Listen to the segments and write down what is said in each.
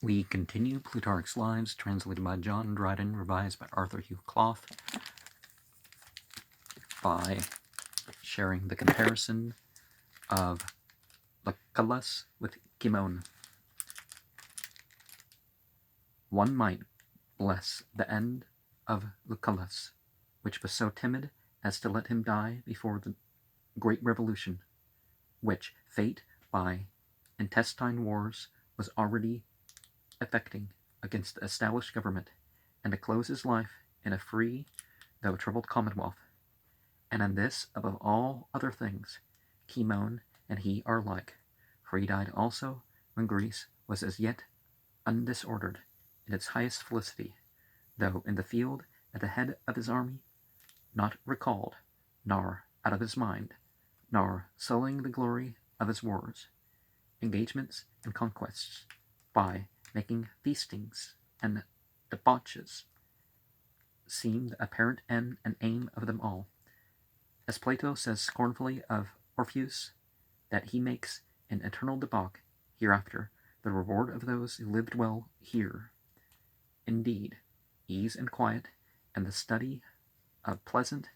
We continue Plutarch's Lives, translated by John Dryden, revised by Arthur Hugh Clough, by sharing the comparison of Lucullus with Cimon. One might bless the end of Lucullus, which was so timid as to let him die before the great revolution, which fate by intestine wars was already effecting against the established government, and to close his life in a free though troubled commonwealth. And in this, above all other things, Cimon and he are like, for he died also when Greece was as yet undisordered in its highest felicity, though in the field at the head of his army, not recalled, nor out of his mind, nor sullying the glory of his wars, engagements, and conquests, by making feastings and debauches seem the apparent end and aim of them all. As Plato says scornfully of Orpheus, that he makes an eternal debauch hereafter the reward of those who lived well here. Indeed, ease and quiet, and the study of pleasant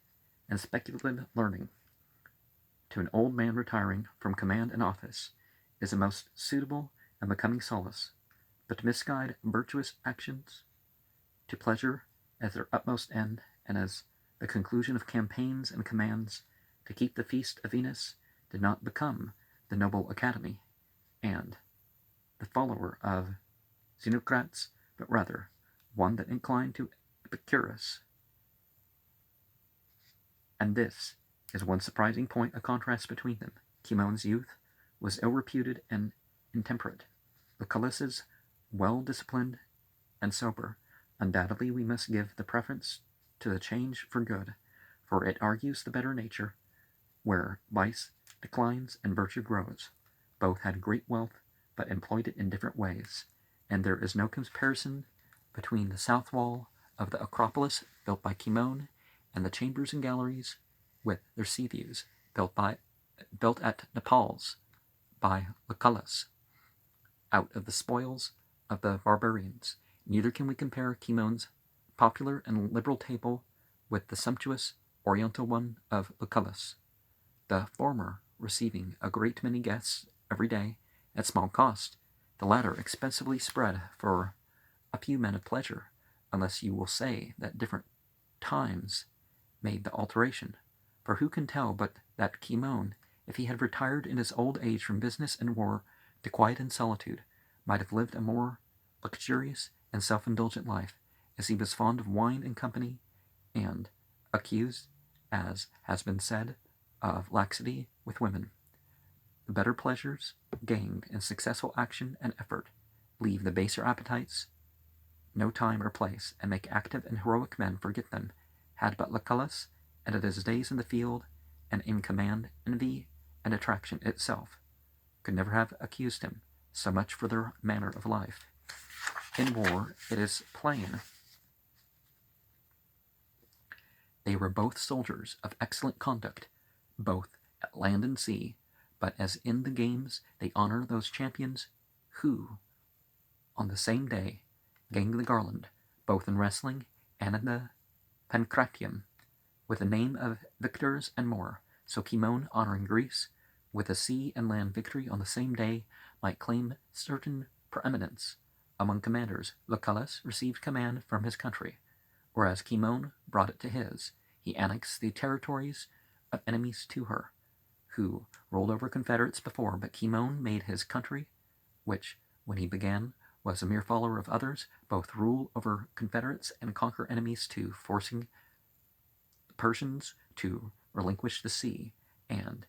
and speculative learning, to an old man retiring from command and office, is a most suitable and becoming solace. But to misguide virtuous actions to pleasure as their utmost end, and as the conclusion of campaigns and commands to keep the feast of Venus, did not become the noble academy, and the follower of Xenocrates, but rather one that inclined to Epicurus. And this is one surprising point of contrast between them. Cimon's youth was ill-reputed and intemperate. Lucullus's well-disciplined and sober. Undoubtedly we must give the preference to the change for good, for it argues the better nature, where vice declines and virtue grows. Both had great wealth, but employed it in different ways, and there is no comparison between the south wall of the Acropolis, built by Cimon, and the chambers and galleries, with their sea views, built at Naples by Lucullus, out of the spoils of the barbarians. Neither can we compare Cimon's popular and liberal table with the sumptuous oriental one of Lucullus, the former receiving a great many guests every day at small cost, the latter expensively spread for a few men of pleasure, unless you will say that different times made the alteration. For who can tell but that Cimon, if he had retired in his old age from business and war to quiet and solitude, might have lived a more luxurious and self-indulgent life, as he was fond of wine and company, and accused, as has been said, of laxity with women. The better pleasures, gained in successful action and effort, leave the baser appetites no time or place, and make active and heroic men forget them. Had but Lucullus, and at his days in the field and in command, envy and attraction itself, could never have accused him. So much for their manner of life. In war, it is plain they were both soldiers of excellent conduct, both at land and sea, but as in the games they honor those champions who, on the same day, gang the garland, both in wrestling and in the pancratium, with the name of victors and more. So Cimon, honoring Greece with a sea and land victory on the same day, might claim certain preeminence among commanders. Lucullus received command from his country, whereas Cimon brought it to his. He annexed the territories of enemies to her, who rolled over confederates before, but Cimon made his country, which, when he began, was a mere follower of others, both rule over confederates and conquer enemies, to forcing the Persians to relinquish the sea, and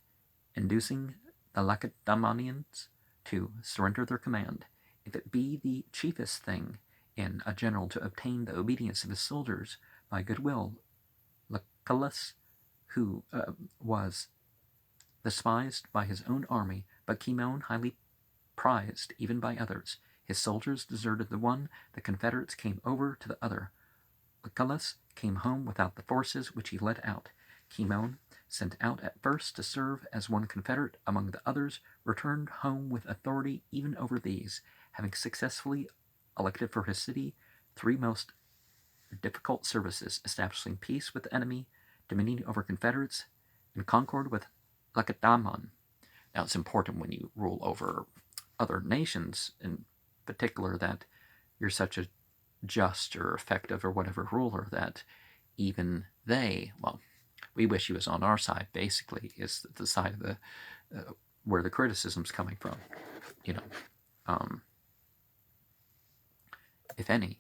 inducing the Lacedaemonians to surrender their command. If it be the chiefest thing in a general to obtain the obedience of his soldiers by goodwill, Lucullus, who was despised by his own army, but Cimon highly prized even by others. His soldiers deserted the one, the confederates came over to the other. Lucullus came home without the forces which he led out. Cimon, sent out at first to serve as one confederate among the others, returned home with authority even over these, having successfully elected for his city 3 most difficult services: establishing peace with the enemy, dominion over confederates, and concord with Lacedaemon. Now, it's important when you rule over other nations, in particular, that you're such a just or effective or whatever ruler that even they, well, we wish he was on our side, basically, is the side of the where the criticism's coming from, if any,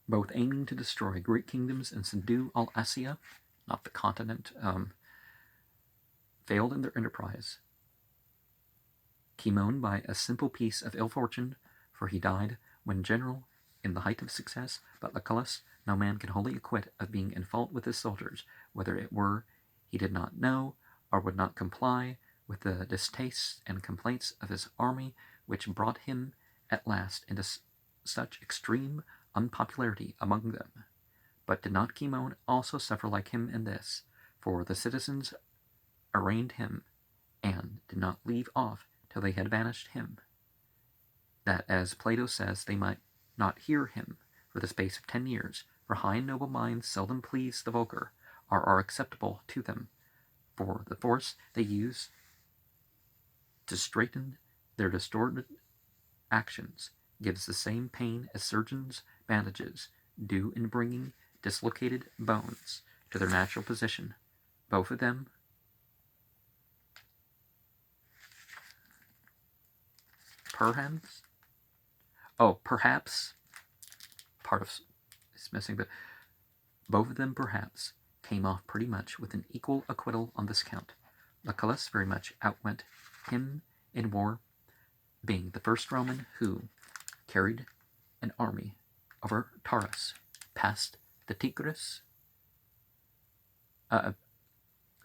both aiming to destroy great kingdoms and subdue all Asia, not the continent, failed in their enterprise. Cimon, by a simple piece of ill fortune, for he died when general in the height of success, but Lucullus no man can wholly acquit of being in fault with his soldiers, whether it were he did not know, or would not comply with the distastes and complaints of his army, which brought him at last into such extreme unpopularity among them. But did not Cimon also suffer like him in this? For the citizens arraigned him, and did not leave off till they had banished him, that, as Plato says, they might not hear him for the space of 10 years. For high and noble minds seldom please the vulgar, or are acceptable to them, for the force they use to straighten their distorted actions gives the same pain as surgeons' bandages do in bringing dislocated bones to their natural position. Both of them perhaps part of it's missing, but both of them perhaps came off pretty much with an equal acquittal on this count. Lucullus very much outwent him in war, being the first Roman who carried an army over Taurus, past the Tigris,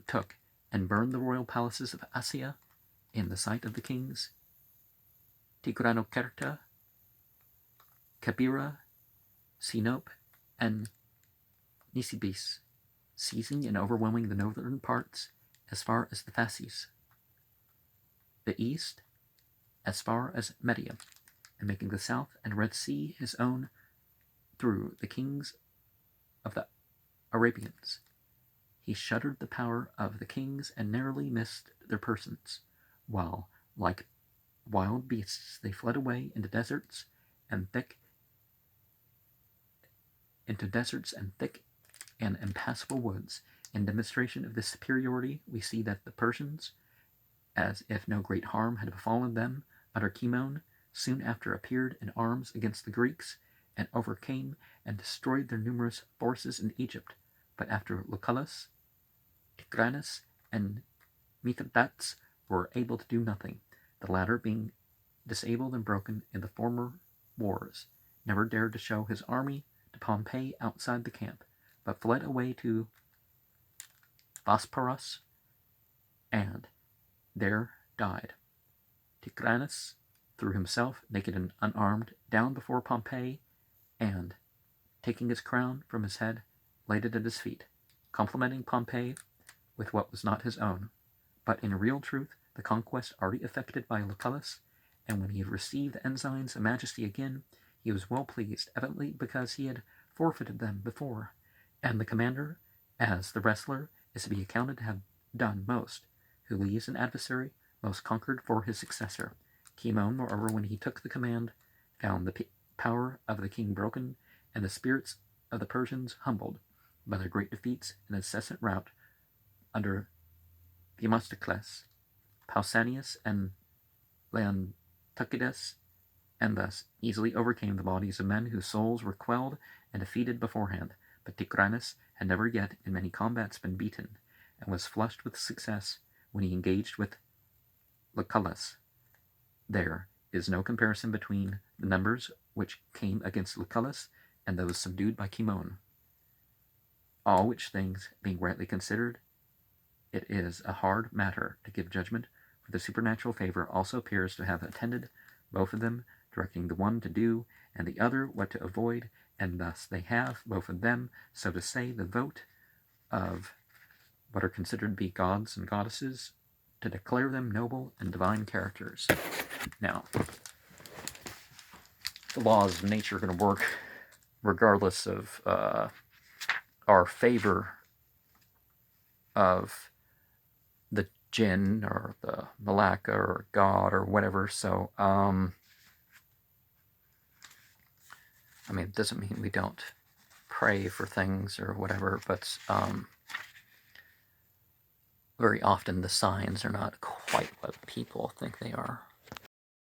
took and burned the royal palaces of Asia in the sight of the kings Tigranokerta, Cabira, Sinope, and Nisibis, seizing and overwhelming the northern parts as far as the Phasis, the east as far as Media, and making the south and Red Sea his own through the kings of the Arabians. He shuddered the power of the kings and narrowly missed their persons, while, like wild beasts, they fled away into deserts and thick and impassable woods. In demonstration of this superiority, we see that the Persians, as if no great harm had befallen them under Cimon, soon after appeared in arms against the Greeks, and overcame and destroyed their numerous forces in Egypt. But after Lucullus, Tigranes, and Mithridates were able to do nothing, the latter being disabled and broken in the former wars, never dared to show his army to Pompey outside the camp, but fled away to Bosporus, and there died. Tigranes threw himself, naked and unarmed, down before Pompey, and, taking his crown from his head, laid it at his feet, complimenting Pompey with what was not his own, but in real truth the conquest already effected by Lucullus, and when he had received the ensigns of majesty again, he was well pleased, evidently because he had forfeited them before, and the commander, as the wrestler, is to be accounted to have done most, who leaves an adversary most conquered for his successor. Cimon, moreover, when he took the command, found the power of the king broken, and the spirits of the Persians humbled by their great defeats and incessant rout under Themistocles, Pausanias, and Leontucidas, and thus easily overcame the bodies of men whose souls were quelled and defeated beforehand. But Tigranes had never yet in many combats been beaten, and was flushed with success when he engaged with Lucullus. There is no comparison between the numbers which came against Lucullus and those subdued by Cimon. All which things being rightly considered, it is a hard matter to give judgment, for the supernatural favor also appears to have attended both of them, directing the one to do and the other what to avoid, and thus they have, both of them, so to say, the vote of what are considered to be gods and goddesses, to declare them noble and divine characters. Now, the laws of nature are going to work regardless of our favor of the jinn or the malaka or god or whatever. So, I mean, it doesn't mean we don't pray for things or whatever, but very often the signs are not quite what people think they are.